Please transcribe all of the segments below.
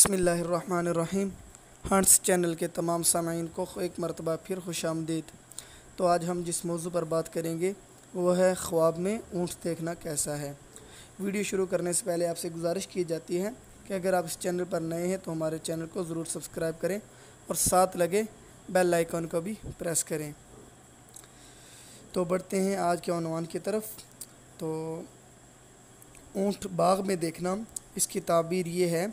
बिस्मिल्लाहिर्रहमानिर्रहीम। Hunts channel के तमाम सामीन को एक मरतबा फिर खुश आमदीद। तो आज हम जिस मौजू पर बात करेंगे वो है ख्वाब में ऊँट देखना कैसा है। वीडियो शुरू करने से पहले आपसे गुजारिश की जाती है कि अगर आप इस चैनल पर नए हैं तो हमारे चैनल को ज़रूर सब्सक्राइब करें और साथ लगे बेल आइकन को भी प्रेस करें। तो बढ़ते हैं आज के उन्वान की तरफ। तो ऊँट बाग में देखना, इसकी ताबीर ये है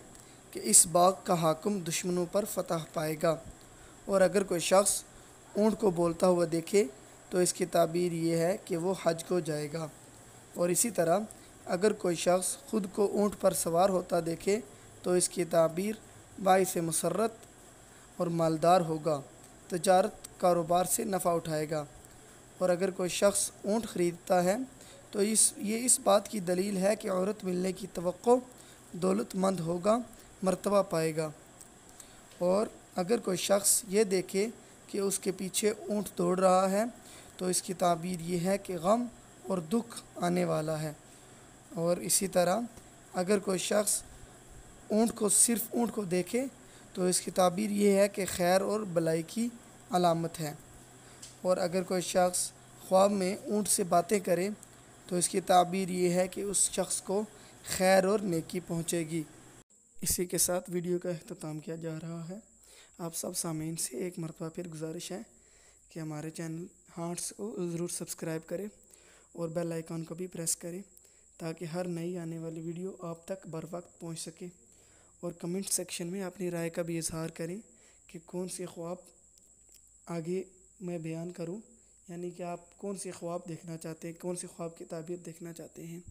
कि इस बाग का हाकिम दुश्मनों पर फतह पाएगा। और अगर कोई शख्स ऊँट को बोलता हुआ देखे तो इसकी ताबीर ये है कि वो हज को जाएगा। और इसी तरह अगर कोई शख्स ख़ुद को ऊँट पर सवार होता देखे तो इसकी ताबीर बाइस मुसर्रत और मालदार होगा, तजारत कारोबार से नफ़ा उठाएगा। और अगर कोई शख्स ऊँट ख़रीदता है तो इस बात की दलील है कि औरत मिलने की तवक्को, दौलतमंद होगा, मर्तबा पाएगा। और अगर कोई शख्स ये देखे कि उसके पीछे ऊँट दौड़ रहा है तो इसकी ताबीर ये है कि गम और दुख आने वाला है। और इसी तरह अगर कोई शख्स सिर्फ़ ऊँट को देखे तो इसकी ताबीर ये है कि खैर और भलाई की अलामत है। और अगर कोई शख्स ख्वाब में ऊँट से बातें करे तो इसकी ताबीर ये है कि उस शख्स को खैर और नेकी पहुँचेगी। इसी के साथ वीडियो का अख्ताम किया जा रहा है। आप सब सामीन से एक मरतबा फिर गुजारिश है कि हमारे चैनल हार्ट्स को ज़रूर सब्सक्राइब करें और बेल आइकन को भी प्रेस करें ताकि हर नई आने वाली वीडियो आप तक बर वक्त पहुँच सके। और कमेंट सेक्शन में अपनी राय का भी इजहार करें कि कौन से ख्वाब आगे मैं बयान करूं, यानी कि आप कौन से ख्वाब देखना चाहते हैं, कौन से ख्वाब की ताबीर देखना चाहते हैं।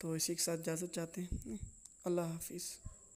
तो इसी के साथ इजाज़त चाहते हैं। अल्लाह हाफिज़।